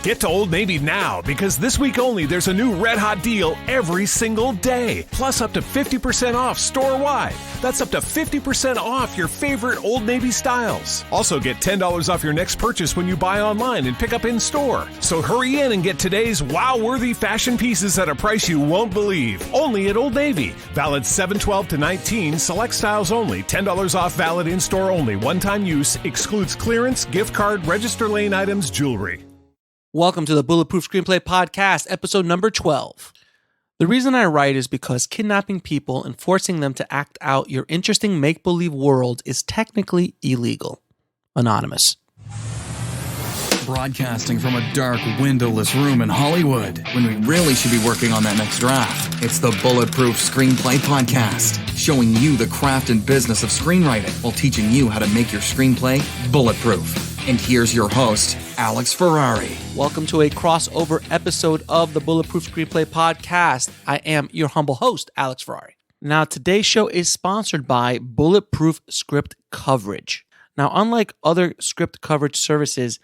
Get to Old Navy now, because this week only there's a new red hot deal every single day. Plus up to 50% off store-wide. That's up to 50% off your favorite Old Navy styles. Also get $10 off your next purchase when you buy online and pick up in store. So hurry in and get today's wow-worthy fashion pieces at a price you won't believe. Only at Old Navy. Valid 7/12 to 19. Select styles only. $10 off valid in store only. One-time use. Excludes clearance, gift card, register lane items, jewelry. Welcome to the Bulletproof Screenplay Podcast, episode number 12. The reason I write is because kidnapping people and forcing them to act out your interesting make-believe world is technically illegal. Anonymous. Broadcasting from a dark, windowless room in Hollywood, when we really should be working on that next draft. It's the Bulletproof Screenplay Podcast, showing you the craft and business of screenwriting while teaching you how to make your screenplay bulletproof. And here's your host, Alex Ferrari. Welcome to a crossover episode of the Bulletproof Screenplay Podcast. I am your humble host, Alex Ferrari. Now, today's show is sponsored by Bulletproof Script Coverage. Now, unlike other script coverage services,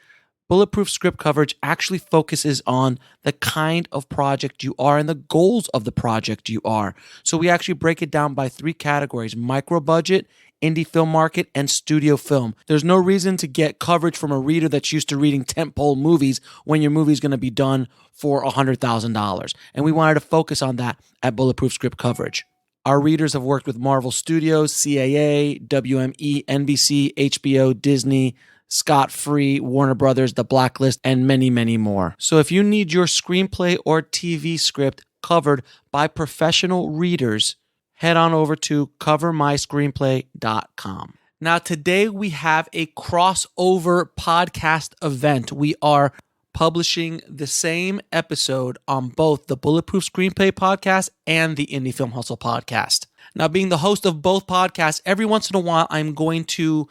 Bulletproof Script Coverage actually focuses on the kind of project you are and the goals of the project you are. So we actually break it down by three categories: micro budget, indie film market, and studio film. There's no reason to get coverage from a reader that's used to reading tentpole movies when your movie's going to be done for $100,000. And we wanted to focus on that at Bulletproof Script Coverage. Our readers have worked with Marvel Studios, CAA, WME, NBC, HBO, Disney, Scott Free, Warner Brothers, The Blacklist, and many, many more. So if you need your screenplay or TV script covered by professional readers, head on over to covermyscreenplay.com. Now, today we have a crossover podcast event. We are publishing the same episode on both the Bulletproof Screenplay Podcast and the Indie Film Hustle Podcast. Now, being the host of both podcasts, every once in a while I'm going to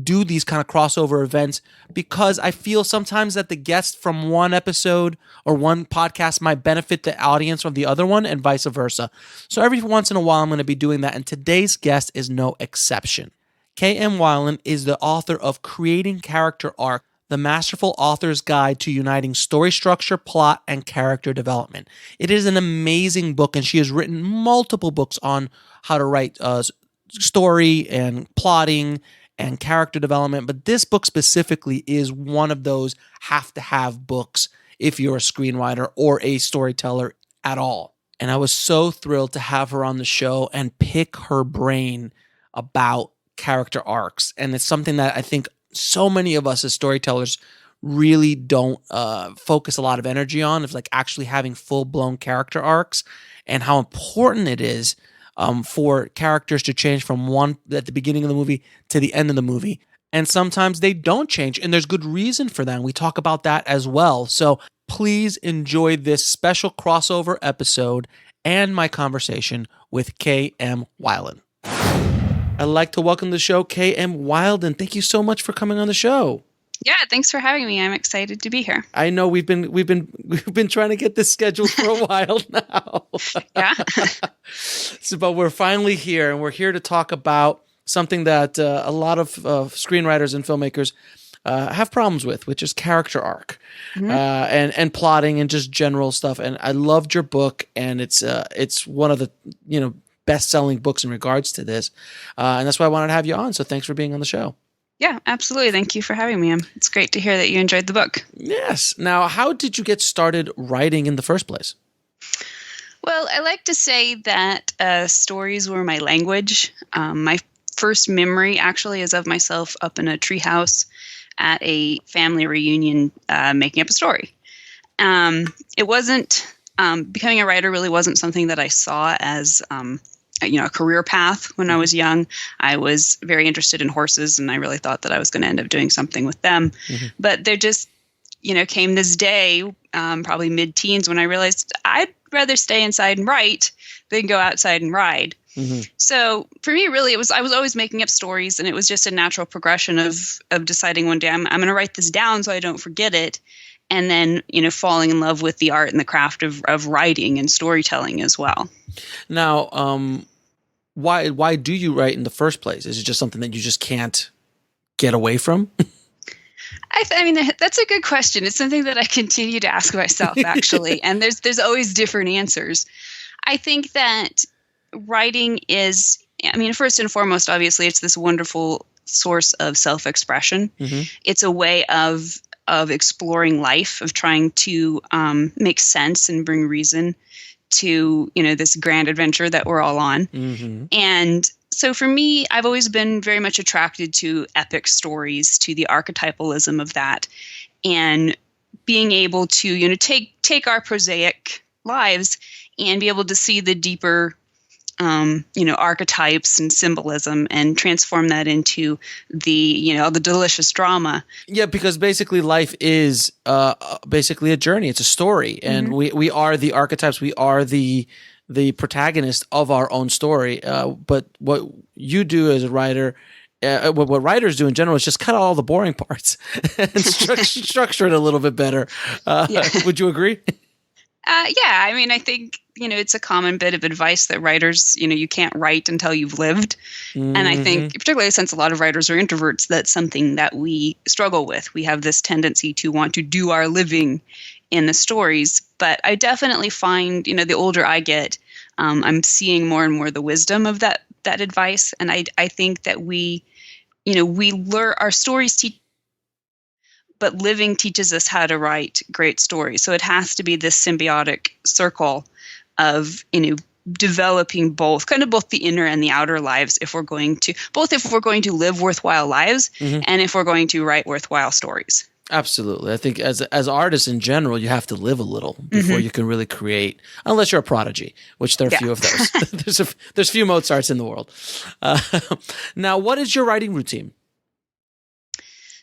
do these kind of crossover events because I feel sometimes that the guest from one episode or one podcast might benefit the audience from the other one and vice versa. So every once in a while I'm going to be doing that, and today's guest is no exception. K.M. Weiland is the author of Creating Character Arc, the Masterful Author's Guide to Uniting Story Structure, Plot, and Character Development. It is an amazing book, and she has written multiple books on how to write story and plotting and character development, but this book specifically is one of those have-to-have books if you're a screenwriter or a storyteller at all. And I was so thrilled to have her on the show and pick her brain about character arcs. And it's something that I think so many of us as storytellers really don't focus a lot of energy on, of like actually having full-blown character arcs and how important it is for characters to change from one at the beginning of the movie to the end of the movie. And sometimes they don't change, and there's good reason for that. We talk about that as well. So please enjoy this special crossover episode and my conversation with K.M. Weiland. I'd like to welcome to the show K.M. Weiland. Thank you so much for coming on the show. Yeah, thanks for having me. I'm excited to be here. I know we've been trying to get this scheduled for a while now. Yeah. But we're finally here, and we're here to talk about something that a lot of screenwriters and filmmakers have problems with, which is character arc, and plotting and just general stuff. And I loved your book, and it's one of the best-selling books in regards to this, and that's why I wanted to have you on. So thanks for being on the show. Yeah, absolutely. Thank you for having me. It's great to hear that you enjoyed the book. Yes. Now, how did you get started writing in the first place? Well, I like to say that stories were my language. My first memory actually is of myself up in a treehouse at a family reunion making up a story. It wasn't, becoming a writer really wasn't something that I saw as a career path when I was young. I was very interested in horses, and I really thought that I was going to end up doing something with them. Mm-hmm. But there just, came this day, probably mid-teens, when I realized I'd rather stay inside and write than go outside and ride. Mm-hmm. So for me, really, I was always making up stories, and it was just a natural progression of deciding one day I'm going to write this down so I don't forget it. And then, falling in love with the art and the craft of writing and storytelling as well. Now, why do you write in the first place? Is it just something that you just can't get away from? I mean, that's a good question. It's something that I continue to ask myself, actually, and there's always different answers. I think that writing is, I mean, first and foremost, obviously, it's this wonderful source of self-expression. Mm-hmm. It's a way of exploring life, of trying to make sense and bring reason to, this grand adventure that we're all on. Mm-hmm. And so for me, I've always been very much attracted to epic stories, to the archetypalism of that, and being able to, take our prosaic lives and be able to see the deeper, archetypes and symbolism and transform that into the delicious drama. Yeah, because basically life is basically a journey. It's a story, and Mm-hmm. we are the archetypes. We are the protagonist of our own story. But what you do as a writer, what writers do in general, is just cut out all the boring parts and structure it a little bit better. Would you agree? Yeah, I mean, I think, it's a common bit of advice that writers, you can't write until you've lived. Mm-hmm. And I think, particularly since a lot of writers are introverts, that's something that we struggle with. We have this tendency to want to do our living in the stories. But I definitely find, the older I get, I'm seeing more and more the wisdom of that advice. And I think that we learn, our stories teach, but living teaches us how to write great stories. So it has to be this symbiotic circle of, developing both the inner and the outer lives if we're going to live worthwhile lives, Mm-hmm. and if we're going to write worthwhile stories. Absolutely. I think as artists in general, you have to live a little before you can really create, unless you're a prodigy, which there are few of those. There's few Mozarts in the world. Now, what is your writing routine?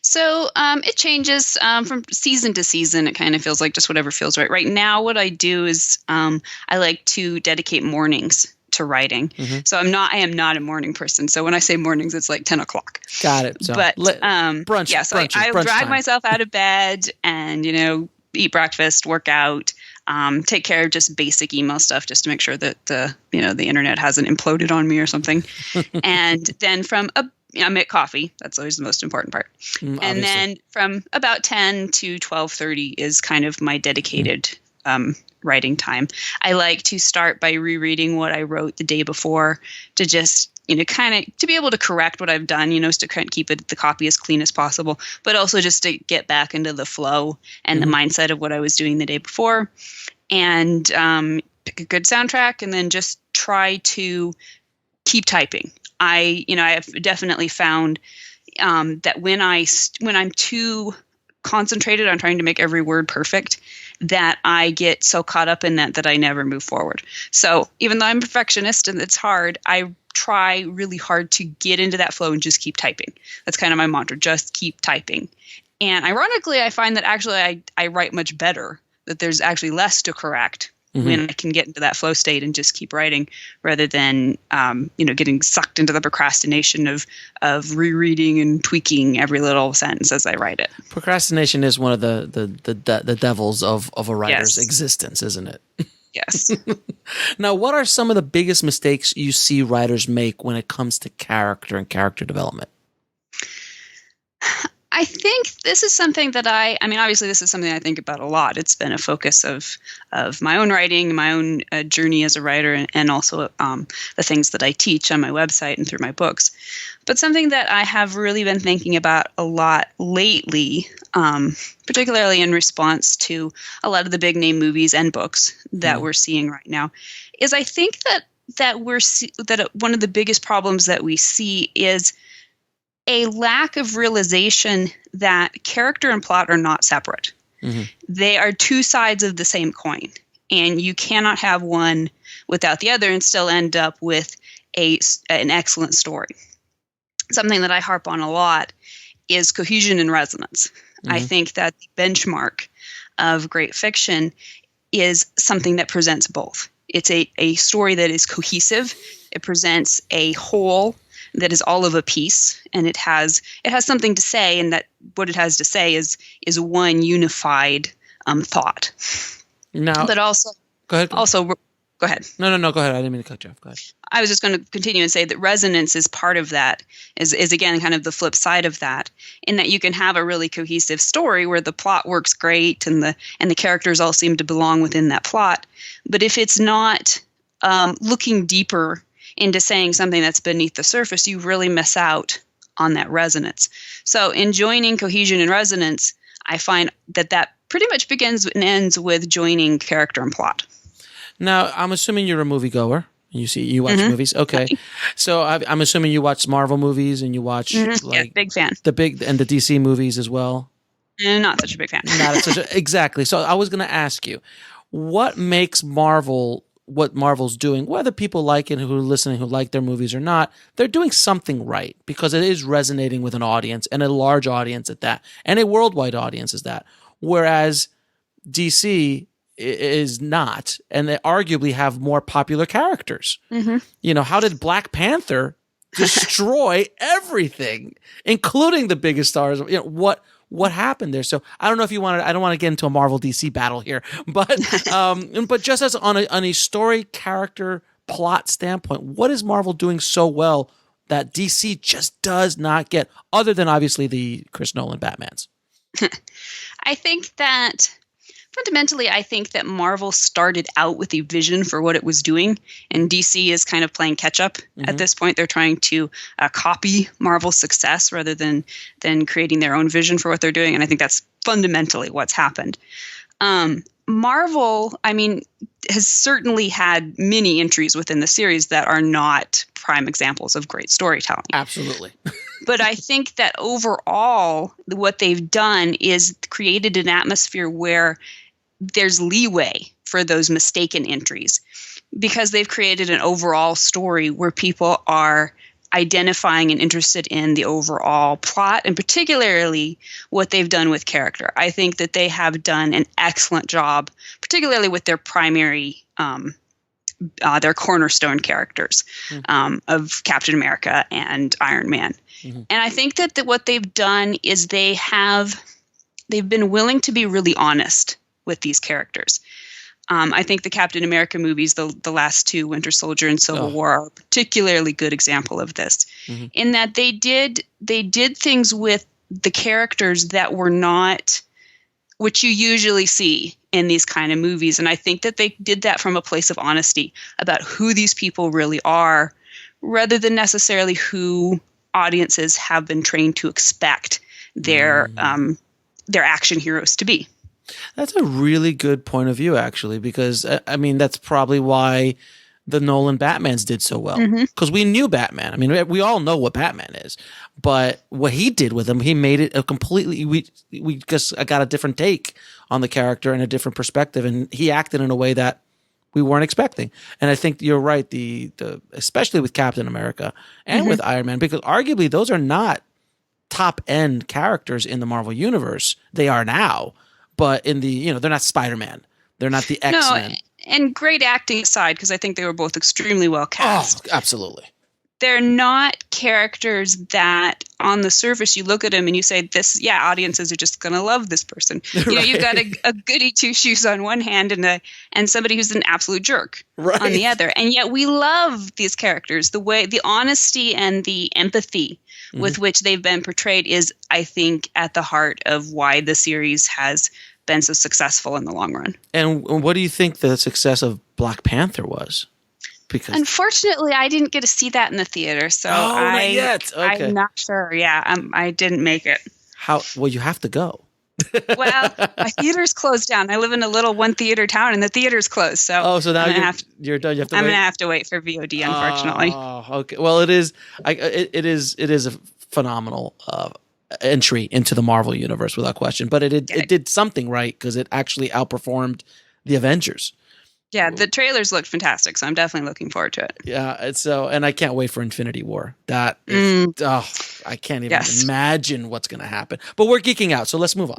So it changes from season to season. It kind of feels like just whatever feels right. Right now, what I do is I like to dedicate mornings to writing. Mm-hmm. So I am not a morning person. So when I say mornings, it's like 10 o'clock. Got it. So But brunch. yeah, so brunch I drag time. myself out of bed and, eat breakfast, work out, take care of just basic email stuff just to make sure that the internet hasn't imploded on me or something. And then I make coffee. That's always the most important part. And then from about 10 to 12:30 is kind of my dedicated writing time. I like to start by rereading what I wrote the day before to just, kind of to be able to correct what I've done, to kind of keep the copy as clean as possible, but also just to get back into the flow and the mindset of what I was doing the day before, and pick a good soundtrack, and then just try to keep typing. I have definitely found that when I'm too concentrated on trying to make every word perfect, that I get so caught up in that I never move forward. So even though I'm a perfectionist and it's hard, I try really hard to get into that flow and just keep typing. That's kind of my mantra, just keep typing. And ironically, I find that actually I write much better, that there's actually less to correct when I can get into that flow state and just keep writing, rather than getting sucked into the procrastination of rereading and tweaking every little sentence as I write it. Procrastination is one of the devils of a writer's Yes. existence, isn't it? Yes. Now, what are some of the biggest mistakes you see writers make when it comes to character and character development? I think this is something that obviously this is something I think about a lot. It's been a focus of my own writing, my own journey as a writer, and also the things that I teach on my website and through my books. But something that I have really been thinking about a lot lately, particularly in response to a lot of the big name movies and books that we're seeing right now, is I think that one of the biggest problems that we see is a lack of realization that character and plot are not separate. Mm-hmm. They are two sides of the same coin, and you cannot have one without the other and still end up with an excellent story. Something that I harp on a lot is cohesion and resonance. Mm-hmm. I think that the benchmark of great fiction is something that presents both. It's a story that is cohesive. It presents a whole that is all of a piece, and it has something to say, and that what it has to say is one unified thought. Now, but also, go ahead. Also, Go ahead. No. Go ahead. I didn't mean to cut you off. Go ahead. I was just going to continue and say that resonance is part of that, is again kind of the flip side of that, in that you can have a really cohesive story where the plot works great and the characters all seem to belong within that plot. But if it's not looking deeper into saying something that's beneath the surface, you really miss out on that resonance. So in joining cohesion and resonance, I find that pretty much begins and ends with joining character and plot. Now, I'm assuming you're a moviegoer. You watch movies, okay? So I'm assuming you watch Marvel movies and you watch big fan. The DC movies as well. Not such a big fan. Exactly. So I was going to ask you, what makes Marvel what Marvel's doing? Whether people like it, who are listening, who like their movies or not, they're doing something right because it is resonating with an audience, and a large audience at that, and a worldwide audience is that. Whereas DC is not, and they arguably have more popular characters. How did Black Panther destroy everything, including the biggest stars? What happened there? So I don't know if you wanted. I don't want to get into a Marvel DC battle here, but but just as on a story, character, plot standpoint, what is Marvel doing so well that DC just does not get, other than obviously the Chris Nolan Batmans? I think that fundamentally, Marvel started out with a vision for what it was doing, and DC is kind of playing catch up at this point. They're trying to copy Marvel's success rather than creating their own vision for what they're doing, and I think that's fundamentally what's happened. Marvel, has certainly had many entries within the series that are not prime examples of great storytelling. Absolutely. But I think that overall, what they've done is created an atmosphere where there's leeway for those mistaken entries, because they've created an overall story where people are identifying and interested in the overall plot, and particularly what they've done with character. I think that they have done an excellent job, particularly with their primary, their cornerstone characters of Captain America and Iron Man. And I think that what they've done is they've been willing to be really honest with these characters. I think the Captain America movies, the last two, Winter Soldier and Civil War, are a particularly good example of this, in that they did things with the characters that were not what you usually see in these kind of movies. And I think that they did that from a place of honesty about who these people really are, rather than necessarily who audiences have been trained to expect their action heroes to be. That's a really good point of view, actually, because that's probably why the Nolan Batmans did so well, because we knew Batman. We all know what Batman is, but what he did with him, he made it a completely. We just got a different take on the character and a different perspective, and he acted in a way that we weren't expecting. And I think you're right, the especially with Captain America and with Iron Man, because arguably those are not top end characters in the Marvel universe. They are now. But in the, they're not Spider-Man. They're not the X-Men. No, and great acting aside, because I think they were both extremely well cast. Oh, absolutely. They're not characters that on the surface you look at them and you say, audiences are just going to love this person. Right. You've got a goody two-shoes on one hand and somebody who's an absolute jerk on the other. And yet we love these characters. The honesty and the empathy with which they've been portrayed is, I think, at the heart of why the series has been so successful in the long run. And what do you think the success of Black Panther was? Because unfortunately, I didn't get to see that in the theater, so not yet. Okay. I'm not sure. Yeah, I didn't make it. How? Well, you have to go. Well, my theater's closed down. I live in a little one theater town, and the theater's closed. So so now you're done. You have to. I'm gonna have to wait for VOD, unfortunately. Oh, okay. Well, it is a phenomenal entry into the Marvel universe without question. But it did something right because it actually outperformed the Avengers. Yeah, the trailers looked fantastic, so I'm definitely looking forward to it. Yeah, and I can't wait for Infinity War. I can't even imagine what's going to happen. But we're geeking out, so let's move on.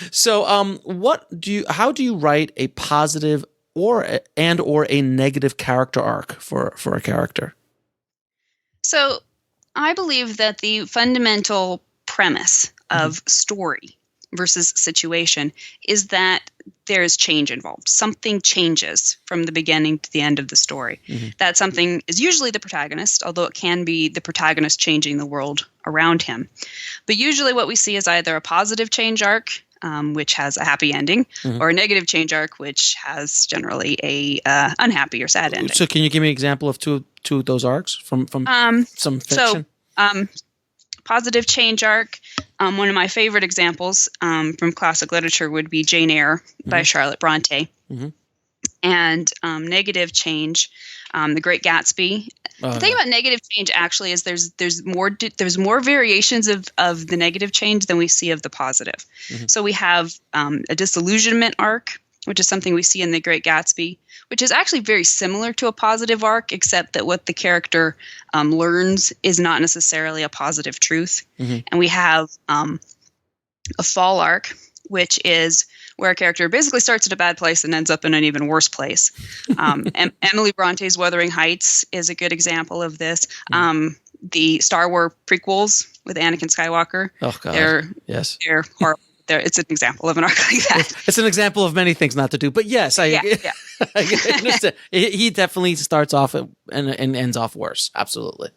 So, how do you write a positive or a negative character arc for a character? So, I believe that the fundamental premise of story versus situation is that there is change involved. Something changes from the beginning to the end of the story. That something is usually the protagonist, although it can be the protagonist changing the world around him. But usually what we see is either a positive change arc, which has a happy ending, or a negative change arc, which has generally a unhappy or sad ending. So can you give me an example of two of those arcs from some fiction? So positive change arc, one of my favorite examples from classic literature would be Jane Eyre by Charlotte Bronte. And negative change, The Great Gatsby. The thing about negative change actually is there's more variations of the negative change than we see of the positive. So we have a disillusionment arc, which is something we see in The Great Gatsby, which is actually very similar to a positive arc, except that what the character learns is not necessarily a positive truth. And we have a fall arc, which is where a character basically starts at a bad place and ends up in an even worse place. Emily Bronte's Wuthering Heights is a good example of this. The Star Wars prequels with Anakin Skywalker. Oh, God. They're horrible. It's an example of an arc like that. It's an example of many things not to do. But yes, I understand. He definitely starts off and ends off worse. Absolutely.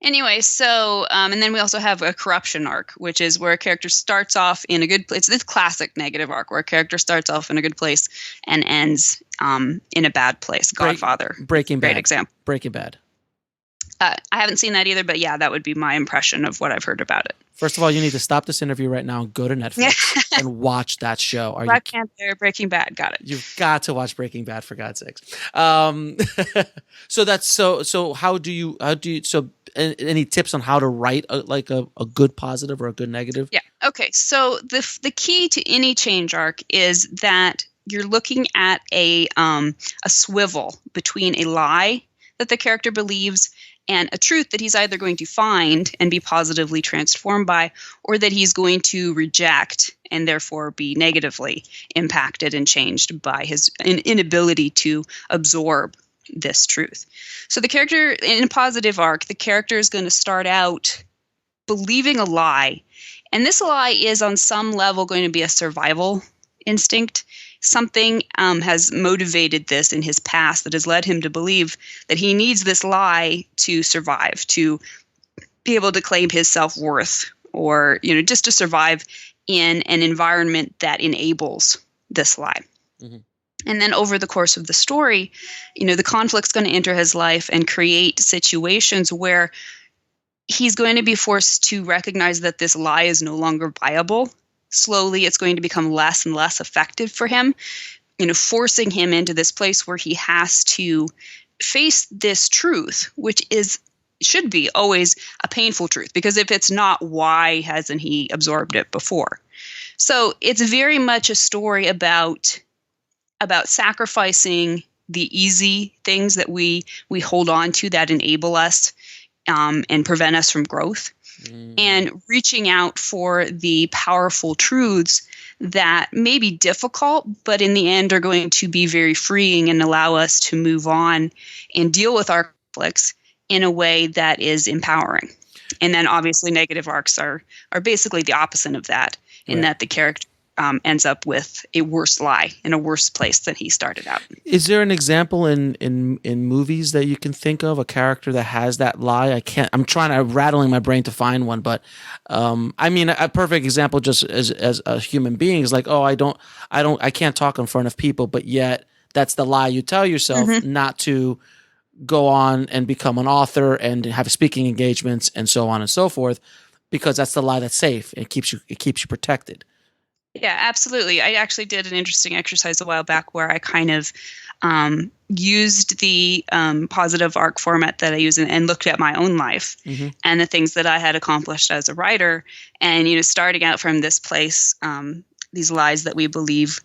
Anyway, so, and then we also have a corruption arc, which is where a character starts off in a good place. It's this classic negative arc where a character starts off in a good place and ends in a bad place. Godfather. Breaking Bad. Great example. Breaking Bad. I haven't seen that either, but yeah, that would be my impression of what I've heard about it. First of all, you need to stop this interview right now and go to Netflix and watch that show. Black Panther, Breaking Bad, got it. You've got to watch Breaking Bad, for God's sakes. So how do you any tips on how to write a good positive or a good negative? Yeah. Okay. So the key to any change arc is that you're looking at a swivel between a lie that the character believes and a truth that he's either going to find and be positively transformed by, or that he's going to reject and therefore be negatively impacted and changed by his inability to absorb this truth. So the character in a positive arc, the character is going to start out believing a lie. And this lie is on some level going to be a survival instinct. Something has motivated this in his past that has led him to believe that he needs this lie to survive, to be able to claim his self-worth, or just to survive in an environment that enables this lie. And then over the course of the story, the conflict's going to enter his life and create situations where he's going to be forced to recognize that this lie is no longer viable. Slowly, it's going to become less and less effective for him, forcing him into this place where he has to face this truth, which should be always a painful truth, because if it's not, why hasn't he absorbed it before? So it's very much a story about sacrificing the easy things that we hold on to that enable us and prevent us from growth. And reaching out for the powerful truths that may be difficult, but in the end are going to be very freeing and allow us to move on and deal with our conflicts in a way that is empowering. And then obviously negative arcs are basically the opposite of that, in that the character ends up with a worse lie in a worse place than he started out. Is there an example in movies that you can think of, a character that has that lie? I'm rattling my brain to find one, but a perfect example just as a human being is like, I can't talk in front of people, but yet that's the lie you tell yourself not to go on and become an author and have speaking engagements and so on and so forth, because that's the lie that's safe. It keeps you protected. Yeah, absolutely. I actually did an interesting exercise a while back where I kind of used the positive arc format that I use and looked at my own life and the things that I had accomplished as a writer. And, starting out from this place, these lies that we believe,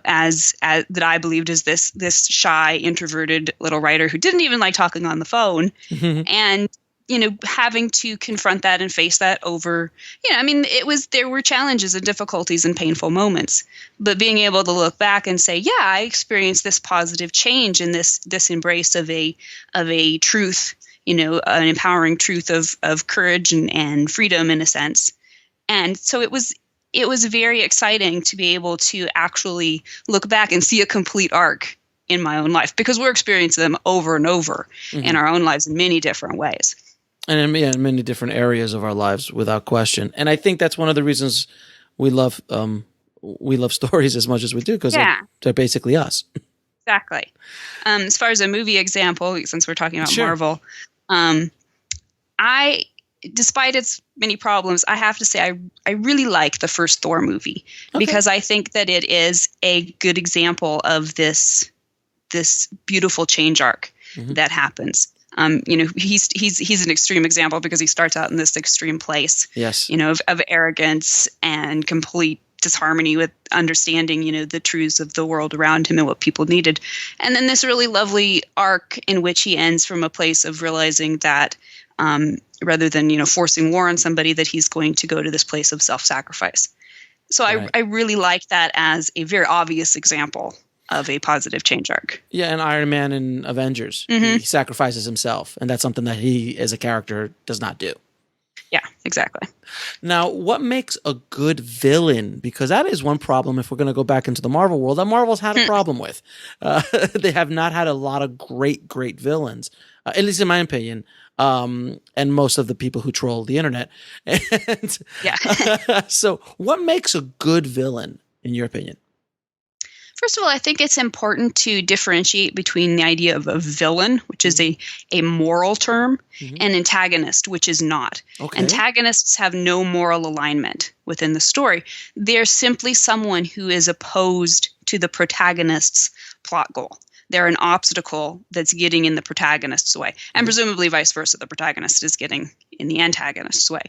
as that I believed as this shy, introverted little writer who didn't even like talking on the phone. And having to confront that and face that over, there were challenges and difficulties and painful moments, but being able to look back and say, yeah, I experienced this positive change and this embrace of a truth, an empowering truth of courage and freedom in a sense. And so it was it was very exciting to be able to actually look back and see a complete arc in my own life, because we're experiencing them over and over in our own lives in many different ways. And in many different areas of our lives, without question. And I think that's one of the reasons we love stories as much as we do, because they're basically us. Exactly. As far as a movie example, since we're talking about Marvel, despite its many problems, I have to say I really like the first Thor movie, because I think that it is a good example of this beautiful change arc that happens. He's an extreme example because he starts out in this extreme place, of arrogance and complete disharmony with understanding, the truths of the world around him and what people needed. And then this really lovely arc in which he ends from a place of realizing that rather than, forcing war on somebody, that he's going to go to this place of self-sacrifice. So I really like that as a very obvious example of a positive change arc. Yeah, and Iron Man in Avengers, he sacrifices himself, and that's something that he, as a character, does not do. Yeah, exactly. Now, what makes a good villain? Because that is one problem, if we're going to go back into the Marvel world, that Marvel's had a problem with. They have not had a lot of great villains, at least in my opinion, and most of the people who troll the internet. And, so what makes a good villain, in your opinion? First of all, I think it's important to differentiate between the idea of a villain, which is a moral term, and antagonist, which is not. Okay. Antagonists have no moral alignment within the story. They're simply someone who is opposed to the protagonist's plot goal. They're an obstacle that's getting in the protagonist's way. And presumably vice versa, the protagonist is getting in the antagonist's way.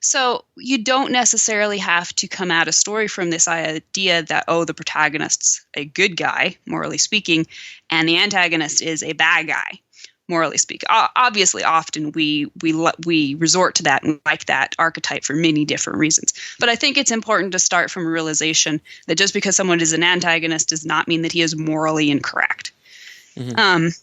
So you don't necessarily have to come at a story from this idea that, the protagonist's a good guy, morally speaking, and the antagonist is a bad guy, morally speaking. Obviously, often we resort to that and like that archetype for many different reasons. But I think it's important to start from a realization that just because someone is an antagonist does not mean that he is morally incorrect. And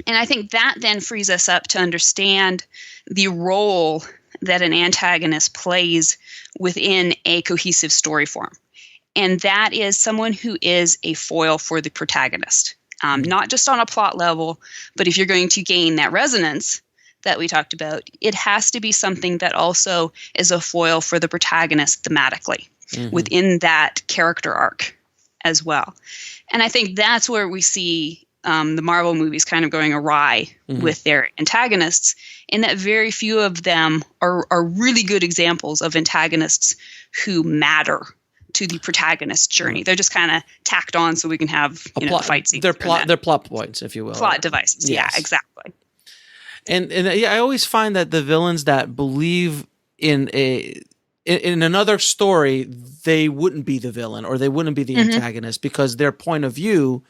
I think that then frees us up to understand the role that an antagonist plays within a cohesive story form. And that is someone who is a foil for the protagonist, not just on a plot level, but if you're going to gain that resonance that we talked about, it has to be something that also is a foil for the protagonist thematically within that character arc as well. And I think that's where we see the Marvel movies kind of going awry with their antagonists, in that very few of them are really good examples of antagonists who matter to the protagonist's journey. They're just kind of tacked on so we can have fight scenes. They're plot points, if you will. Plot devices. Yes. Yeah, exactly. And I always find that the villains that believe in another story, they wouldn't be the villain or they wouldn't be the antagonist, because their point of view,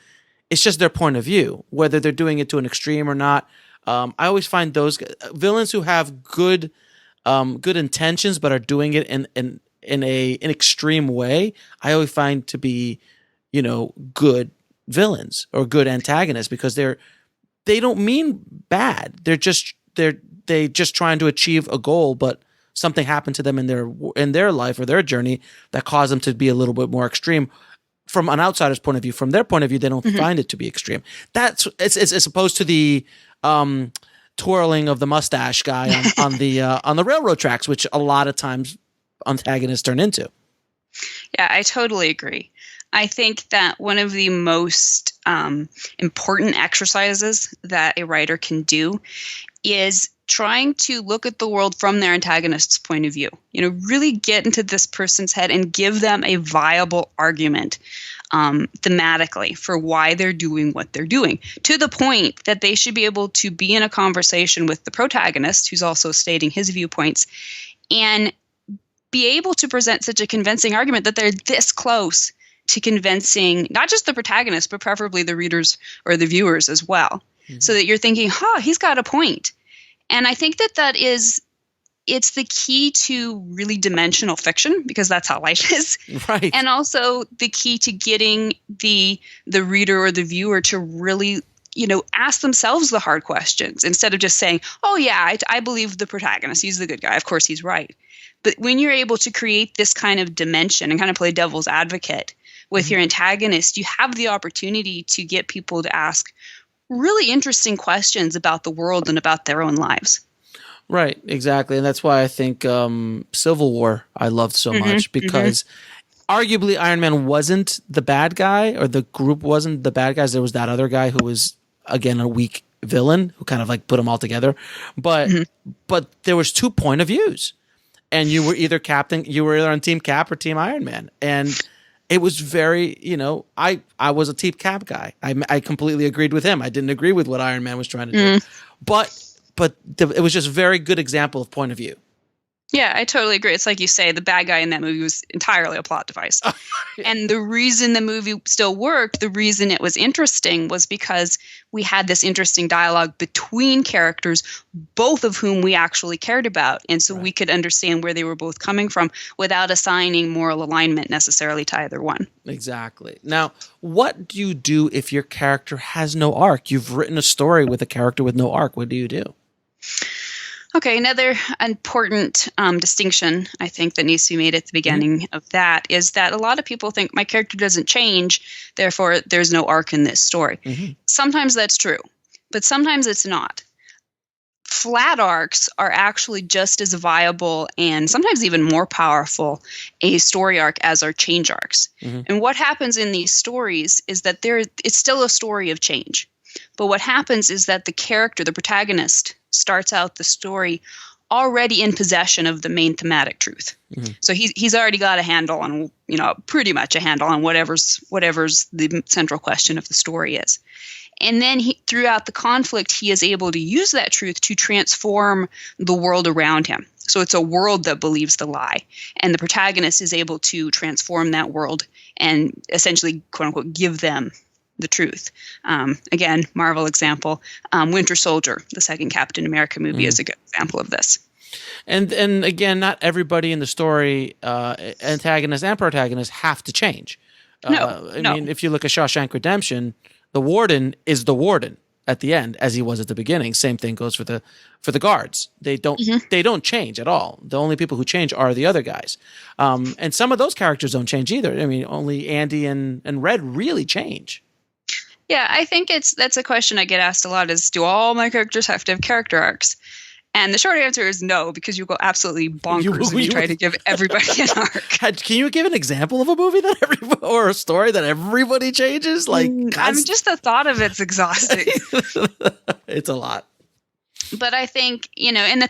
it's just their point of view, whether they're doing it to an extreme or not. I always find those villains who have good intentions but are doing it in an extreme way, I always find to be, good villains or good antagonists, because they don't mean bad. They're just trying to achieve a goal, but something happened to them in their life or their journey that caused them to be a little bit more extreme. From an outsider's point of view, from their point of view, they don't find it to be extreme. That's it's as opposed to the twirling of the mustache guy on the railroad tracks, which a lot of times antagonists turn into. Yeah, I totally agree. I think that one of the most important exercises that a writer can do is trying to look at the world from their antagonist's point of view. Really get into this person's head and give them a viable argument thematically for why they're doing what they're doing, to the point that they should be able to be in a conversation with the protagonist, who's also stating his viewpoints, and be able to present such a convincing argument that they're this close to convincing not just the protagonist, but preferably the readers or the viewers as well. So that you're thinking, he's got a point. And I think it's the key to really dimensional fiction, because that's how life is. Right. And also the key to getting the reader or the viewer to really, ask themselves the hard questions, instead of just saying, I believe the protagonist, he's the good guy, of course he's right. But when you're able to create this kind of dimension and kind of play devil's advocate with your antagonist, you have the opportunity to get people to ask really interesting questions about the world and about their own lives. Right, exactly. And that's why I think Civil War I loved so much, because arguably Iron Man wasn't the bad guy, or the group wasn't the bad guys. There was that other guy who was, again, a weak villain who kind of like put them all together. But there was 2 point of views. And you were either on Team Cap or Team Iron Man. And it was very, I was a Team Cap guy. I completely agreed with him. I didn't agree with what Iron Man was trying to do. But it was just a very good example of point of view. Yeah, I totally agree. It's like you say, the bad guy in that movie was entirely a plot device. And the reason the movie still worked, the reason it was interesting, was because we had this interesting dialogue between characters, both of whom we actually cared about. And so we could understand where they were both coming from without assigning moral alignment necessarily to either one. Exactly. Now, what do you do if your character has no arc? You've written a story with a character with no arc. What do you do? Okay, another important distinction I think that needs to be made at the beginning of that is that a lot of people think my character doesn't change, therefore there's no arc in this story. Sometimes that's true, but sometimes it's not. Flat arcs are actually just as viable and sometimes even more powerful a story arc as are change arcs. And what happens in these stories is that it's still a story of change. But what happens is that the character, the protagonist, starts out the story already in possession of the main thematic truth. So he's already got a handle on, pretty much a handle on whatever's the central question of the story is. And then throughout the conflict, he is able to use that truth to transform the world around him. So it's a world that believes the lie. And the protagonist is able to transform that world and essentially, quote unquote, give them the truth. Again, Marvel example, Winter Soldier, the second Captain America movie, is a good example of this. And again, not everybody in the story, antagonist and protagonist, have to change. I mean, if you look at Shawshank Redemption, the warden is the warden at the end, as he was at the beginning. Same thing goes for the guards. They don't change at all. The only people who change are the other guys. And some of those characters don't change either. I mean, only Andy and Red really change. Yeah, I think that's a question I get asked a lot is, do all my characters have to have character arcs? And the short answer is no, because you go absolutely bonkers when you try to give everybody an arc. Can you give an example of a movie or a story that everybody changes? Just the thought of it's exhausting. It's a lot. But I think, and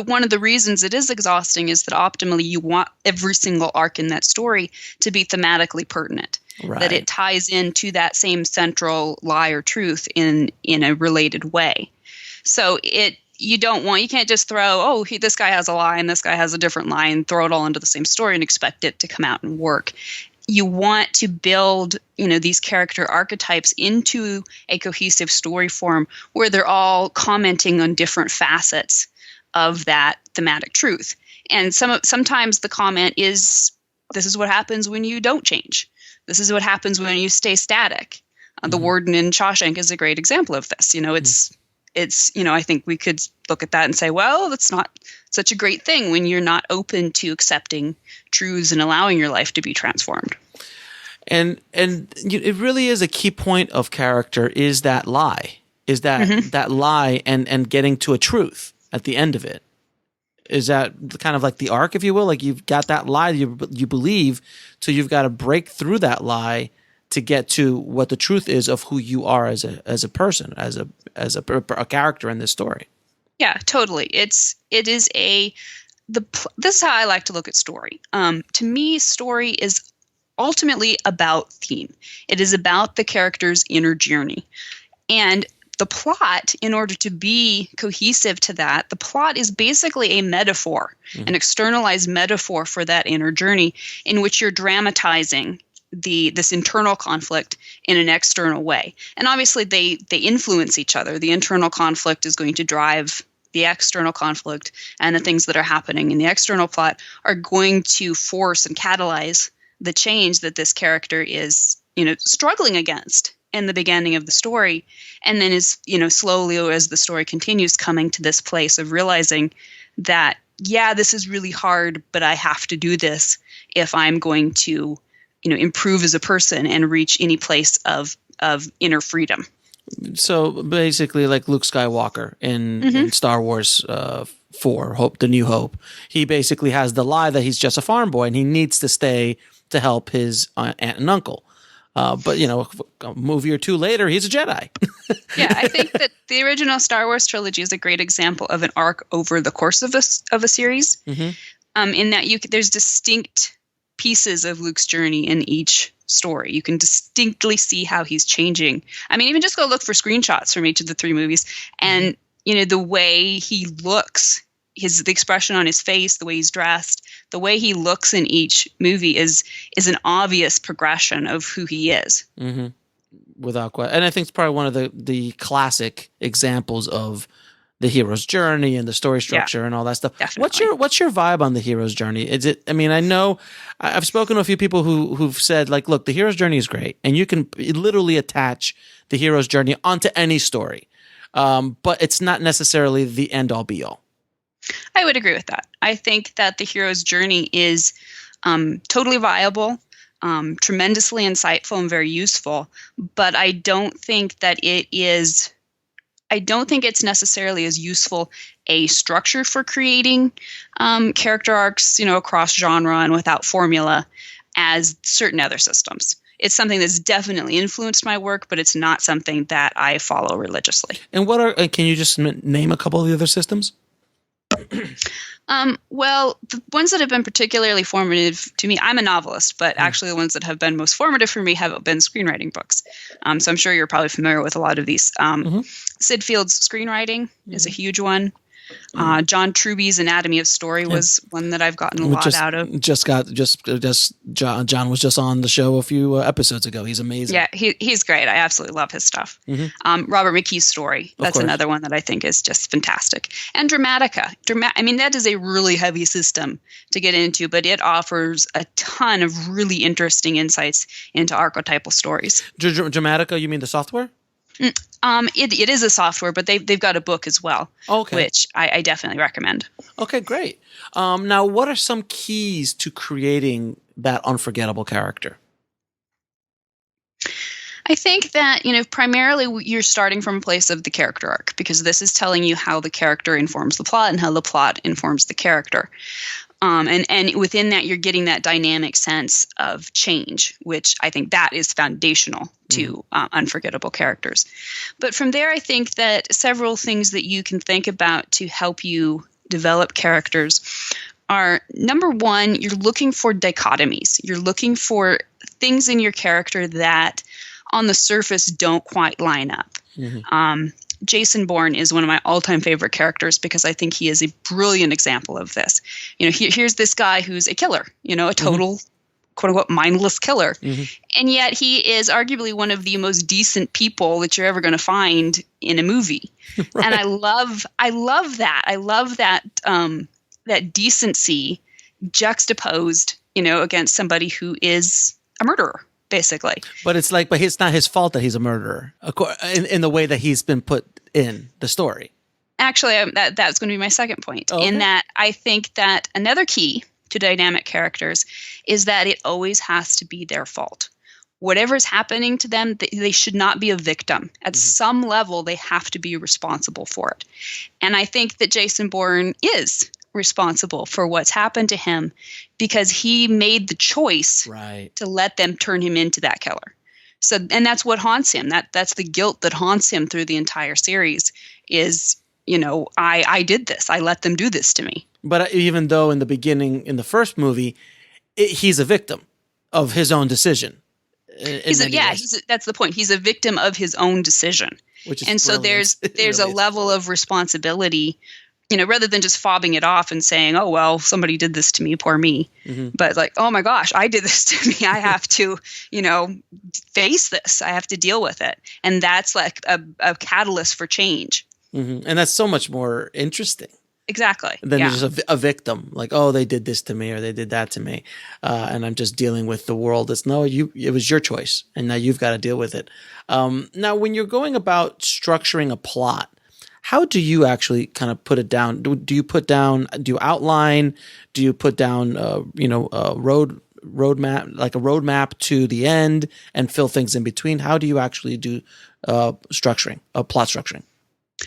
one of the reasons it is exhausting is that optimally you want every single arc in that story to be thematically pertinent. Right. That it ties into that same central lie or truth in a related way. So you can't just throw, this guy has a lie and this guy has a different lie and throw it all into the same story and expect it to come out and work. You want to build, these character archetypes into a cohesive story form where they're all commenting on different facets of that thematic truth. And sometimes the comment is, this is what happens when you don't change. This is what happens when you stay static. The warden in Shawshank is a great example of this. It's I think we could look at that and say, well, that's not such a great thing when you're not open to accepting truths and allowing your life to be transformed. And it really is a key point of character is that lie, that lie and getting to a truth at the end of it. Is that kind of like the arc, if you will? Like you've got that lie you believe, so you've got to break through that lie to get to what the truth is of who you are as a person, as a character in this story. Yeah, totally. This is how I like to look at story. To me, story is ultimately about theme. It is about the character's inner journey. And the plot, in order to be cohesive to that, the plot is basically a metaphor, an externalized metaphor for that inner journey in which you're dramatizing this internal conflict in an external way. And obviously they influence each other. The internal conflict is going to drive the external conflict, and the things that are happening in the external plot are going to force and catalyze the change that this character is, struggling against in the beginning of the story, and then is, slowly as the story continues, coming to this place of realizing that yeah, this is really hard, but I have to do this if I'm going to, improve as a person and reach any place of inner freedom. So basically, like Luke Skywalker in Star Wars 4, Hope, The New Hope, he basically has the lie that he's just a farm boy and he needs to stay to help his aunt and uncle. But a movie or two later, he's a Jedi. Yeah, I think that the original Star Wars trilogy is a great example of an arc over the course of a series. In that there's distinct pieces of Luke's journey in each story. You can distinctly see how he's changing. I mean, even just go look for screenshots from each of the 3 movies, and the way he looks, the expression on his face, the way he's dressed, the way he looks in each movie is an obvious progression of who he is. Without question. And I think it's probably one of the classic examples of the hero's journey and the story structure and all that stuff. Definitely. What's your vibe on the hero's journey? Is it? I mean, I know I've spoken to a few people who've said, like, look, the hero's journey is great, and you can literally attach the hero's journey onto any story, but it's not necessarily the end all be all. I would agree with that. I think that the hero's journey is totally viable, tremendously insightful, and very useful. But I don't think that it is. I don't think it's necessarily as useful a structure for creating character arcs, across genre and without formula as certain other systems. It's something that's definitely influenced my work, but it's not something that I follow religiously. And can you just name a couple of the other systems? Well, the ones that have been particularly formative to me, I'm a novelist, but actually the ones that have been most formative for me have been screenwriting books. So I'm sure you're probably familiar with a lot of these. Sid Field's Screenwriting is a huge one. John Truby's Anatomy of Story was one that I've gotten a lot out of. John was just on the show a few episodes ago. He's amazing. Yeah, he's great. I absolutely love his stuff. Robert McKee's Story. That's another one that I think is just fantastic. And Dramatica. I mean, that is a really heavy system to get into, but it offers a ton of really interesting insights into archetypal stories. Dramatica, you mean the software? It is a software, but they've got a book as well, which I definitely recommend. Okay, great. Now, what are some keys to creating that unforgettable character? I think that, primarily you're starting from a place of the character arc, because this is telling you how the character informs the plot and how the plot informs the character. And within that, you're getting that dynamic sense of change, which I think that is foundational to unforgettable characters. But from there, I think that several things that you can think about to help you develop characters are, number one, you're looking for dichotomies. You're looking for things in your character that on the surface don't quite line up. Jason Bourne is one of my all-time favorite characters because I think he is a brilliant example of this. Here's this guy who's a killer, a total quote-unquote mindless killer. And yet he is arguably one of the most decent people that you're ever going to find in a movie. Right. And I love that. I love that that decency juxtaposed, against somebody who is a murderer. Basically. But it's not his fault that he's a murderer in the way that he's been put in the story. Actually, that's going to be my second point, in that I think that another key to dynamic characters is that it always has to be their fault. Whatever's happening to them, they should not be a victim. At some level, they have to be responsible for it. And I think that Jason Bourne is responsible for what's happened to him because he made the choice to let them turn him into that killer. So, and that's what haunts him. That's the guilt that haunts him through the entire series is, I did this. I let them do this to me. But even though in the beginning, in the first movie, he's a victim of his own decision. That's the point. He's a victim of his own decision. Which is and brilliant. So there's a level of responsibility, rather than just fobbing it off and saying, oh, well, somebody did this to me, poor me. But like, oh my gosh, I did this to me. I have to, face this. I have to deal with it. And that's like a catalyst for change. And that's so much more interesting. Exactly. Than just a victim. Like, oh, they did this to me or they did that to me. And I'm just dealing with the world. It was your choice. And now you've got to deal with it. Now, when you're going about structuring a plot, How do you actually kind of put it down? Do you put down? Do you outline? Do you put down? A roadmap, like a roadmap to the end, and fill things in between? How do you actually do structuring, plot structuring?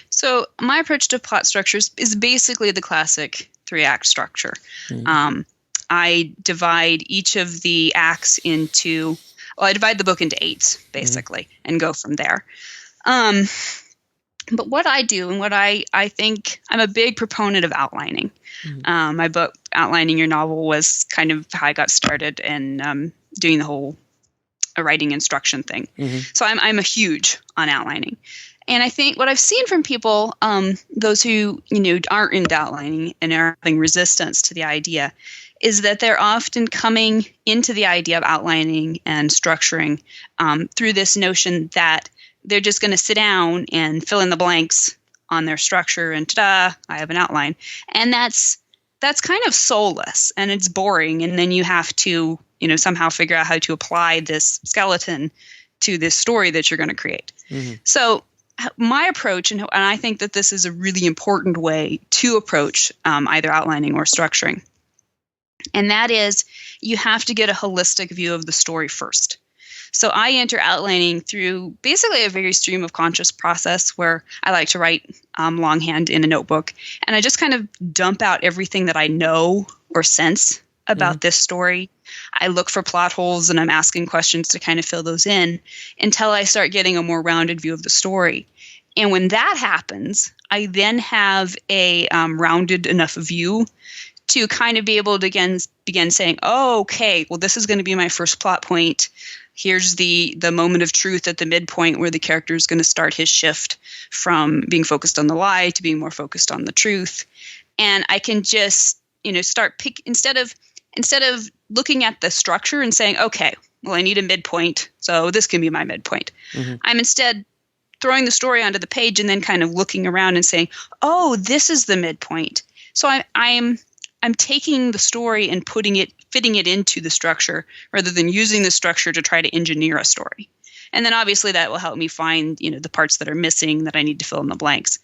So my approach to plot structures is basically the classic 3-act structure. I divide each of the acts into, I divide the book into 8s, basically, and go from there. But what I do, and what I think, I'm a big proponent of outlining. My book, Outlining Your Novel, was kind of how I got started in doing the whole writing instruction thing. So I'm a huge on outlining. And I think what I've seen from people, those who aren't into outlining and are having resistance to the idea, is that they're often coming into the idea of outlining and structuring through this notion that they're just going to sit down and fill in the blanks on their structure and ta-da, I have an outline. And that's kind of soulless and it's boring. And then you have to, somehow figure out how to apply this skeleton to this story that you're going to create. So my approach, and I think that this is a really important way to approach either outlining or structuring, and that is you have to get a holistic view of the story first. So I enter outlining through basically a very stream of conscious process where I like to write longhand in a notebook, and I just kind of dump out everything that I know or sense about this story. I look for plot holes and I'm asking questions to kind of fill those in until I start getting a more rounded view of the story. And when that happens, I then have a rounded enough view to kind of be able to begin saying, oh, okay, well, this is going to be my first plot point. Here's the moment of truth at the midpoint where the character is going to start his shift from being focused on the lie to being more focused on the truth. And I can just, start instead of looking at the structure and saying, okay, well, I need a midpoint, so this can be my midpoint. I'm instead throwing the story onto the page and then kind of looking around and saying, oh, this is the midpoint. So I'm taking the story and fitting it into the structure rather than using the structure to try to engineer a story. And then obviously that will help me find, the parts that are missing that I need to fill in the blanks.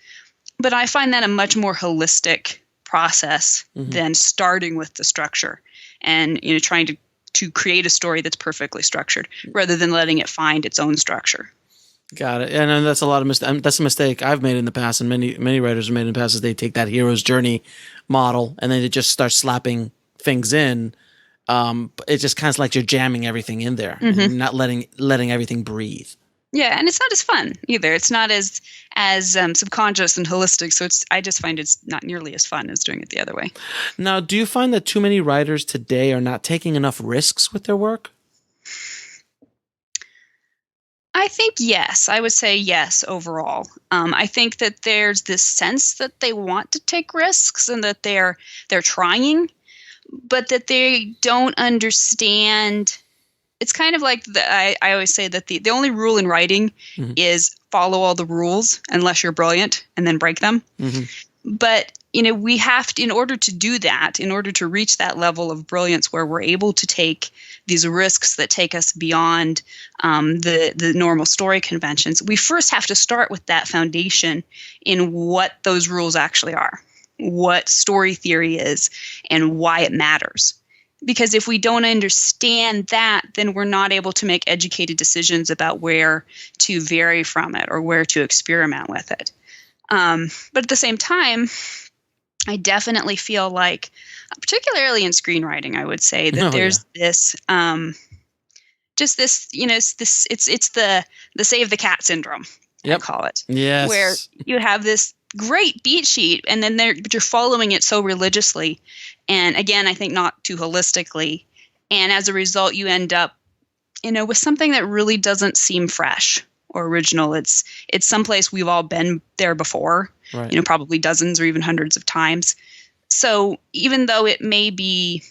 But I find that a much more holistic process than starting with the structure and, trying to create a story that's perfectly structured rather than letting it find its own structure. Got it. And that's a lot of that's a mistake I've made in the past, and many writers have made in the past, is they take that hero's journey model and then they just start slapping things in. It just kind of like you're jamming everything in there, and not letting everything breathe. Yeah, and it's not as fun either. It's not as subconscious and holistic. So I just find it's not nearly as fun as doing it the other way. Now, do you find that too many writers today are not taking enough risks with their work? I think yes. I would say yes overall. I think that there's this sense that they want to take risks and that they're trying, but that they don't understand. It's kind of like I always say that the only rule in writing is follow all the rules unless you're brilliant and then break them. But we have to, in order to do that, in order to reach that level of brilliance where we're able to take these risks that take us beyond the normal story conventions, we first have to start with that foundation in what those rules actually are, what story theory is, and why it matters. Because if we don't understand that, then we're not able to make educated decisions about where to vary from it or where to experiment with it. But at the same time, I definitely feel like, particularly in screenwriting, I would say that there's this, just this, it's the save the cat syndrome, I call it. Yes. Where you have this great beat sheet, and then but you're following it so religiously, and again, I think not too holistically, and as a result, you end up, with something that really doesn't seem fresh or original. It's someplace we've all been there before, right. Probably dozens or even hundreds of times. So even though it may be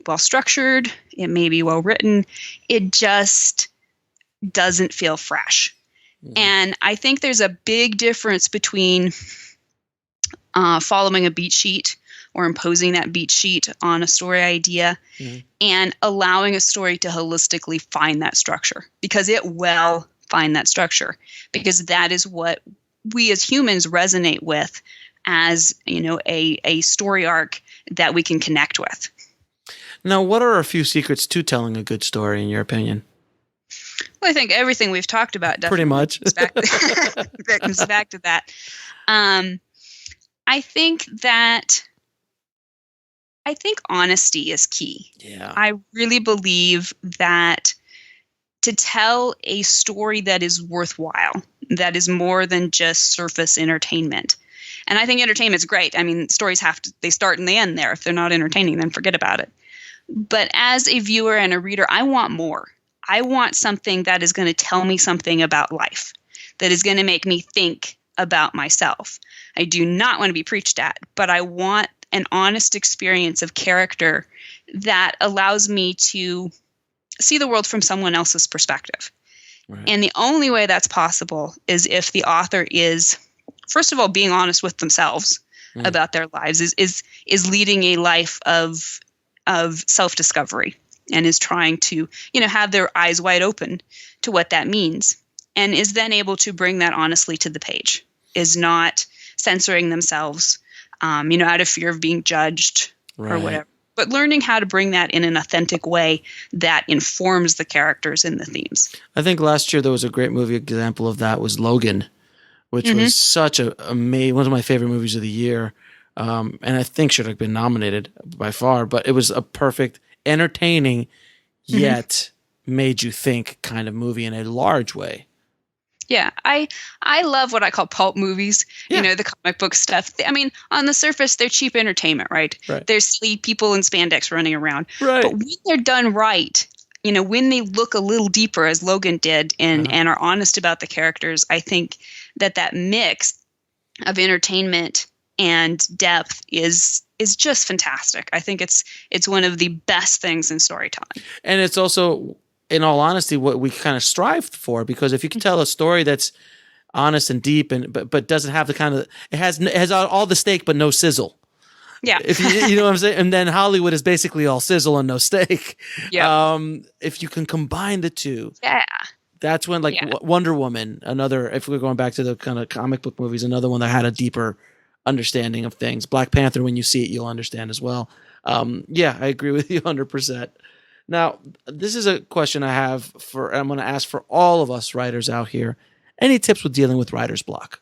well structured, it may be well written, it just doesn't feel fresh. And I think there's a big difference between following a beat sheet or imposing that beat sheet on a story idea and allowing a story to holistically find that structure, because it will find that structure, because that is what we as humans resonate with as, a story arc that we can connect with. Now, what are a few secrets to telling a good story, in your opinion? Well, I think everything we've talked about definitely pretty much comes back to that. I think honesty is key. Yeah. I really believe that to tell a story that is worthwhile, that is more than just surface entertainment. And I think entertainment's great. I mean, stories they start and they end there. If they're not entertaining, then forget about it. But as a viewer and a reader, I want more. I want something that is going to tell me something about life, that is going to make me think about myself. I do not want to be preached at, but I want an honest experience of character that allows me to see the world from someone else's perspective. Right. And the only way that's possible is if the author is, first of all, being honest with themselves about their lives, is leading a life of self-discovery, and is trying to, have their eyes wide open to what that means, and is then able to bring that honestly to the page, is not censoring themselves, out of fear of being judged or whatever, but learning how to bring that in an authentic way that informs the characters and the themes. I think last year there was a great movie example of that was Logan, which was such one of my favorite movies of the year. And I think should have been nominated by far, but it was a perfect, entertaining, yet made you think kind of movie in a large way. Yeah, I love what I call pulp movies, the comic book stuff. I mean, on the surface, they're cheap entertainment, right? There's silly people in spandex running around. Right. But when they're done right, when they look a little deeper, as Logan did, and are honest about the characters, I think that mix of entertainment and depth is just fantastic. I think it's one of the best things in storytelling. And it's also, in all honesty, what we kind of strive for, because if you can tell a story that's honest and deep, but doesn't have the kind of, it has all the steak but no sizzle. Yeah. If you know what I'm saying? And then Hollywood is basically all sizzle and no steak. Yeah. If you can combine the two. Yeah. That's when, Wonder Woman, another, if we're going back to the kind of comic book movies, another one that had a deeper understanding of things. Black Panther, when you see it, you'll understand as well. Yeah, I agree with you 100%. Now, this is a question I have I'm going to ask for all of us writers out here. Any tips with dealing with writer's block?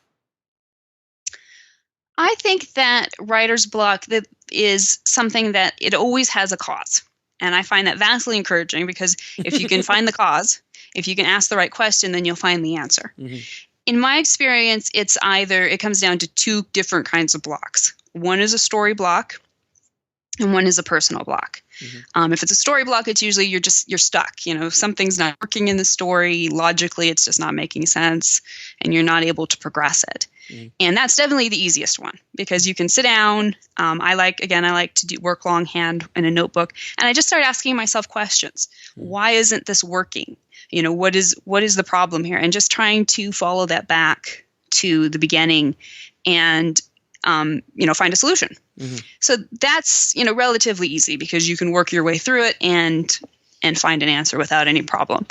I think that writer's block that is something that it always has a cause. And I find that vastly encouraging, because if you can find the cause, if you can ask the right question, then you'll find the answer. Mm-hmm. In my experience, it comes down to two different kinds of blocks. One is a story block, and one is a personal block. Mm-hmm. If it's a story block, it's usually you're stuck. Something's not working in the story. Logically, it's just not making sense, and you're not able to progress it. Mm-hmm. And that's definitely the easiest one, because you can sit down. I like to work longhand in a notebook, and I just start asking myself questions. Mm-hmm. Why isn't this working? What is the problem here? And just trying to follow that back to the beginning and, find a solution. Mm-hmm. So that's, relatively easy, because you can work your way through it and find an answer without any problem.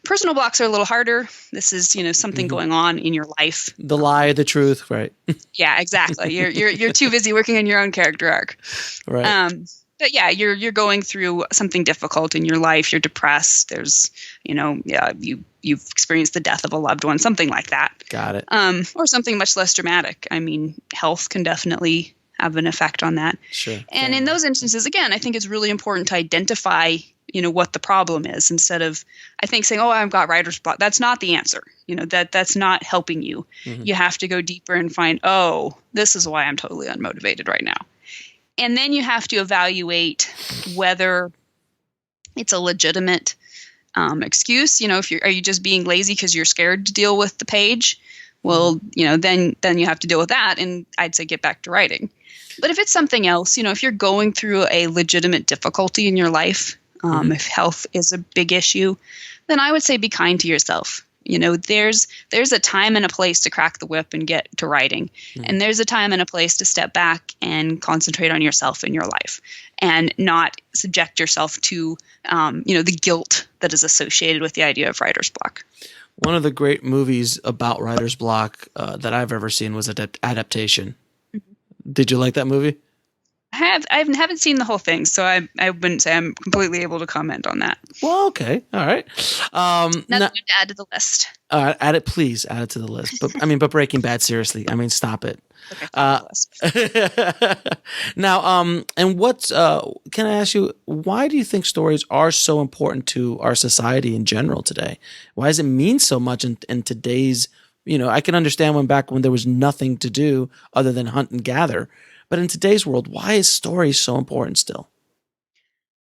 Personal blocks are a little harder. This is, something mm-hmm. going on in your life. The lie, the truth, right? Yeah, exactly. You're too busy working on your own character arc. Right. But yeah, you're going through something difficult in your life. You're depressed. There's, you've experienced the death of a loved one, something like that. Got it. Or something much less dramatic. I mean, health can definitely have an effect on that. Sure. And in those instances, again, I think it's really important to identify, what the problem is, instead of, I think, saying, oh, I've got writer's block. That's not the answer. That's not helping you. Mm-hmm. You have to go deeper and find, oh, this is why I'm totally unmotivated right now. And then you have to evaluate whether it's a legitimate excuse. Are you just being lazy because you're scared to deal with the page? Well, then you have to deal with that. And I'd say get back to writing. But if it's something else, if you're going through a legitimate difficulty in your life, mm-hmm. if health is a big issue, then I would say be kind to yourself. There's a time and a place to crack the whip and get to writing. Mm-hmm. And there's a time and a place to step back and concentrate on yourself in your life and not subject yourself to, the guilt that is associated with the idea of writer's block. One of the great movies about writer's block that I've ever seen was Adaptation. Mm-hmm. Did you like that movie? I haven't seen the whole thing, so I wouldn't say I'm completely able to comment on that. Well, okay. All right. Nothing to add to the list. All right, add it to the list. But Breaking Bad, seriously. Stop it. Okay, now, and what's can I ask you, why do you think stories are so important to our society in general today? Why does it mean so much in today's, I can understand back when there was nothing to do other than hunt and gather. But in today's world, why is story so important still?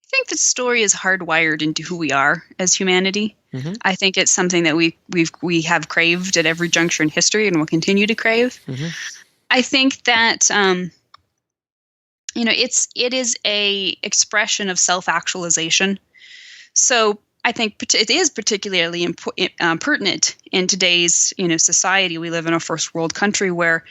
I think the story is hardwired into who we are as humanity. Mm-hmm. I think it's something that we have craved at every juncture in history and will continue to crave. Mm-hmm. I think that it is a expression of self-actualization. So I think it is particularly pertinent in today's society. We live in a first world country where,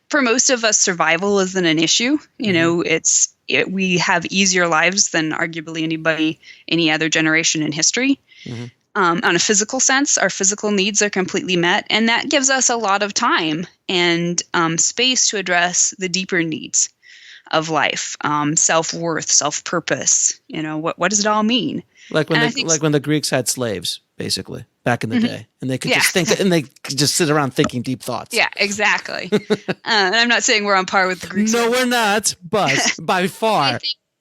for most of us, survival isn't an issue. Mm-hmm. We have easier lives than arguably any other generation in history. Mm-hmm. On a physical sense, our physical needs are completely met, and that gives us a lot of time and space to address the deeper needs of life, self-worth, self-purpose. What does it all mean? Like when the Greeks had slaves, basically, back in the mm-hmm. day, and they could just think, and they could just sit around thinking deep thoughts. Yeah, exactly. And I'm not saying we're on par with the Greeks. No, we're not, but by far.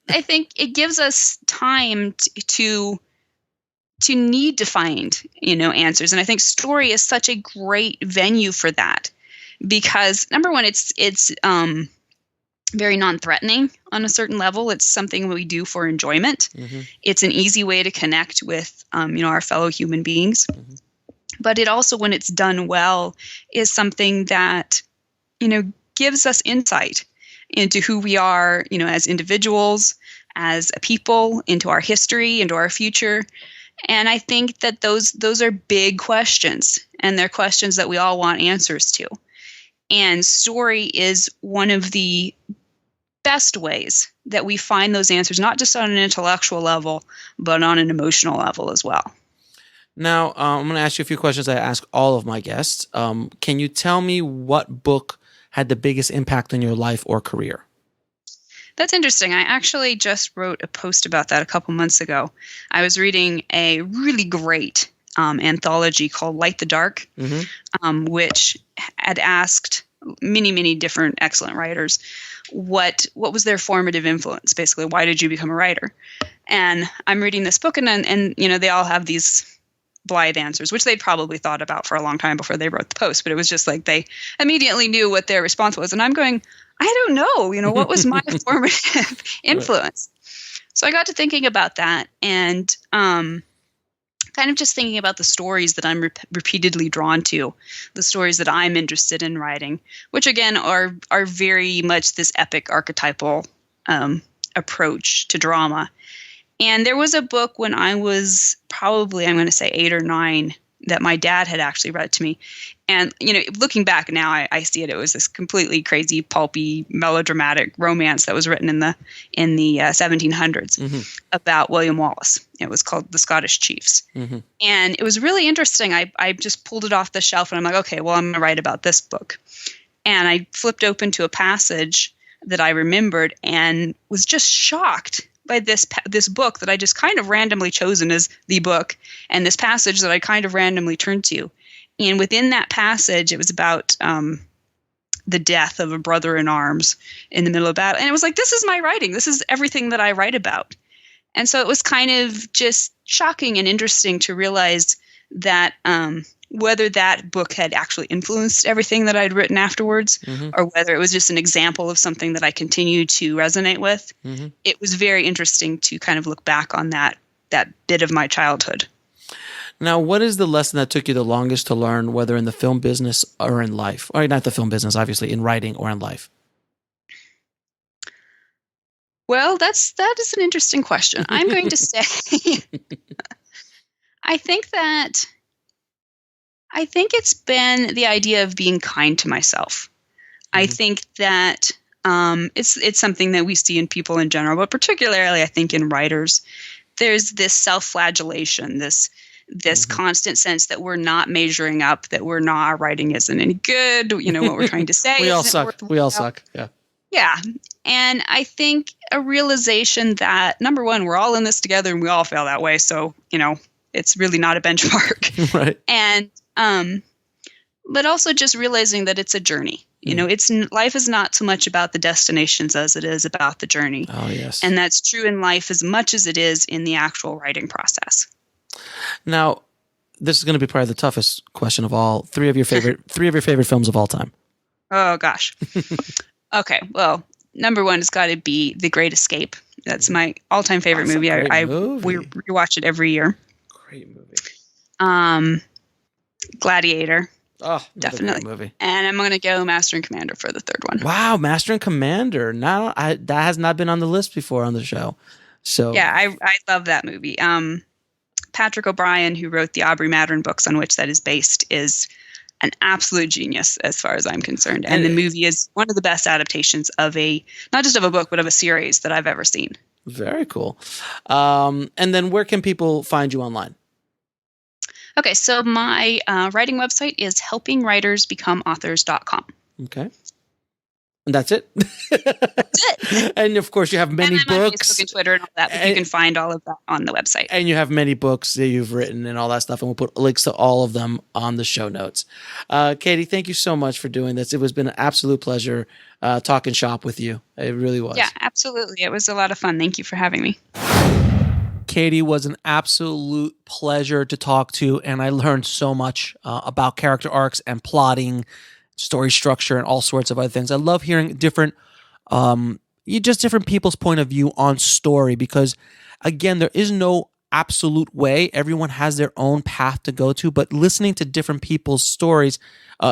I think it gives us time to need to find, answers. And I think story is such a great venue for that, because number one, it's very non-threatening on a certain level. It's something we do for enjoyment. Mm-hmm. It's an easy way to connect with, our fellow human beings. Mm-hmm. But it also, when it's done well, is something that, gives us insight into who we are, as individuals, as a people, into our history, into our future. And I think that those are big questions, and they're questions that we all want answers to. And story is one of the best ways that we find those answers, not just on an intellectual level, but on an emotional level as well. Now, I'm going to ask you a few questions I ask all of my guests. Can you tell me what book had the biggest impact on your life or career? That's interesting. I actually just wrote a post about that a couple months ago. I was reading a really great anthology called Light the Dark, mm-hmm. Which had asked many, many different excellent writers what was their formative influence. Basically, why did you become a writer? And I'm reading this book, and they all have these blithe answers, which they'd probably thought about for a long time before they wrote the post. But it was just like they immediately knew what their response was, and I'm going, I don't know. What was my formative influence? Right. So I got to thinking about that, and kind of just thinking about the stories that I'm repeatedly drawn to, the stories that I'm interested in writing, which again are very much this epic archetypal approach to drama. And there was a book when I was probably, I'm going to say 8 or 9, that my dad had actually read to me. And, looking back now, I see it. It was this completely crazy, pulpy, melodramatic romance that was written in the 1700s mm-hmm. about William Wallace. It was called The Scottish Chiefs. Mm-hmm. And it was really interesting. I just pulled it off the shelf, and I'm like, okay, well, I'm going to write about this book. And I flipped open to a passage that I remembered and was just shocked by this book that I just kind of randomly chosen as the book, and this passage that I kind of randomly turned to. And within that passage, it was about the death of a brother in arms in the middle of battle. And it was like, this is my writing. This is everything that I write about. And so it was kind of just shocking and interesting to realize that whether that book had actually influenced everything that I'd written afterwards, mm-hmm. or whether it was just an example of something that I continue to resonate with, mm-hmm. it was very interesting to kind of look back on that bit of my childhood. Now, what is the lesson that took you the longest to learn, whether in the film business or in life? Or not the film business, obviously, in writing or in life? Well, that is an interesting question. I'm going to say, I think it's been the idea of being kind to myself. Mm-hmm. I think that it's something that we see in people in general, but particularly I think in writers, there's this self-flagellation, this this constant sense that we're not measuring up, that our writing isn't any good. What we're trying to say. We all suck. Yeah. Yeah. And I think a realization that, number one, we're all in this together and we all feel that way. So, it's really not a benchmark. Right. And, but also just realizing that it's a journey. Life is not so much about the destinations as it is about the journey. Oh, yes. And that's true in life as much as it is in the actual writing process. Now, this is going to be probably the toughest question of all. Three of your favorite films of all time. Oh, gosh. Okay. Well, number one has got to be The Great Escape. That's my all-time favorite movie. We rewatch it every year. Great movie. Gladiator. Oh, definitely. Movie. And I'm going to go Master and Commander for the third one. Wow, Master and Commander. Now, that has not been on the list before on the show. So yeah, I love that movie. Patrick O'Brien, who wrote the Aubrey Maturin books on which that is based, is an absolute genius as far as I'm concerned. And the movie is one of the best adaptations of not just of a book, but of a series that I've ever seen. Very cool. And then where can people find you online? Okay, so my writing website is helpingwritersbecomeauthors.com. Okay. And that's it? That's it. And of course, you have many books. On Facebook and Twitter and all that, but you can find all of that on the website. And you have many books that you've written and all that stuff, and we'll put links to all of them on the show notes. Katie, thank you so much for doing this. It has been an absolute pleasure talking shop with you. It really was. Yeah, absolutely. It was a lot of fun. Thank you for having me. Katie was an absolute pleasure to talk to, and I learned so much about character arcs and plotting, story structure, and all sorts of other things. I love hearing different people's point of view on story because, again, there is no absolute way. Everyone has their own path to go to, but listening to different people's stories,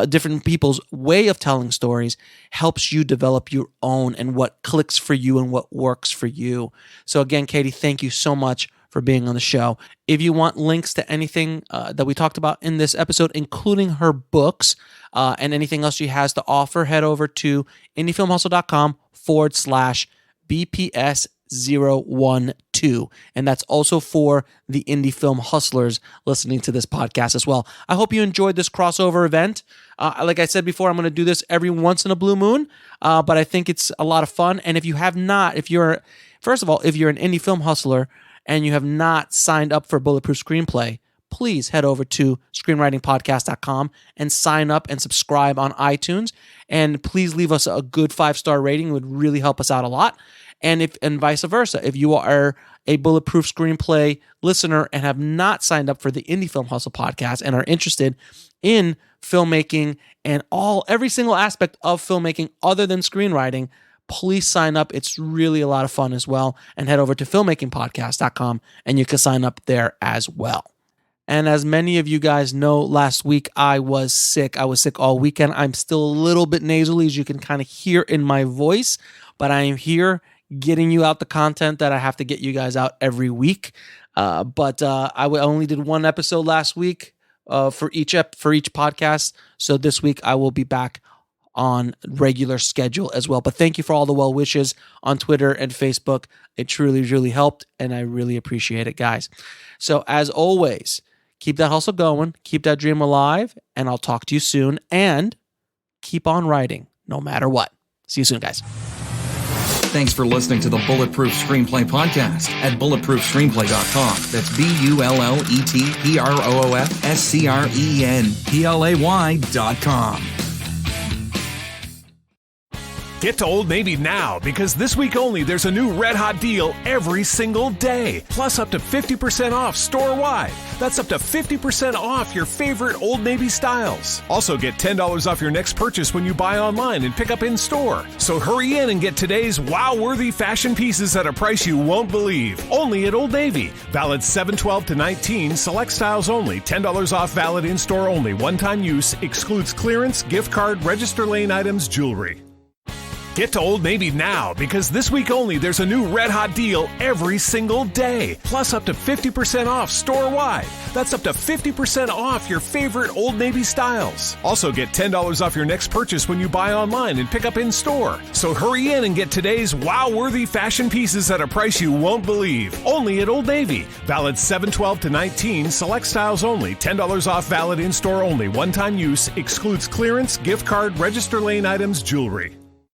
different people's way of telling stories helps you develop your own and what clicks for you and what works for you. So again, Katie, thank you so much for being on the show. If you want links to anything that we talked about in this episode, including her books and anything else she has to offer, head over to indiefilmhustle.com/BPS012. And that's also for the indie film hustlers listening to this podcast as well. I hope you enjoyed this crossover event. Like I said before, I'm going to do this every once in a blue moon, but I think it's a lot of fun. And if you have not, if you're an indie film hustler and you have not signed up for Bulletproof Screenplay, please head over to screenwritingpodcast.com and sign up and subscribe on iTunes. And please leave us a good 5-star rating. It would really help us out a lot. And vice versa. If you are a Bulletproof Screenplay listener and have not signed up for the Indie Film Hustle podcast and are interested in filmmaking and every single aspect of filmmaking other than screenwriting, please sign up. It's really a lot of fun as well. And head over to filmmakingpodcast.com and you can sign up there as well. And as many of you guys know, last week I was sick. I was sick all weekend. I'm still a little bit nasally, as you can kind of hear in my voice, but I am here getting you out the content that I have to get you guys out every week. But I only did one episode last week for each podcast. So this week I will be back on regular schedule as well. But thank you for all the well wishes on Twitter and Facebook. It truly, really helped, and I really appreciate it, guys. So as always, keep that hustle going, keep that dream alive, and I'll talk to you soon. And keep on writing, no matter what. See you soon, guys. Thanks for listening to the Bulletproof Screenplay podcast at bulletproofscreenplay.com. That's BULLETPROOFSCRENPLAY.com. Get to Old Navy now, because this week only there's a new red hot deal every single day. Plus up to 50% off store-wide. That's up to 50% off your favorite Old Navy styles. Also get $10 off your next purchase when you buy online and pick up in store. So hurry in and get today's wow-worthy fashion pieces at a price you won't believe. Only at Old Navy. Valid 7/12-19, select styles only. $10 off valid in store only. One-time use, excludes clearance, gift card, register lane items, jewelry. Get to Old Navy now, because this week only there's a new red hot deal every single day. Plus up to 50% off store-wide. That's up to 50% off your favorite Old Navy styles. Also get $10 off your next purchase when you buy online and pick up in store. So hurry in and get today's wow-worthy fashion pieces at a price you won't believe. Only at Old Navy. Valid 7/12 to 19. Select styles only. $10 off valid in-store only. One-time use. Excludes clearance, gift card, register lane items, jewelry.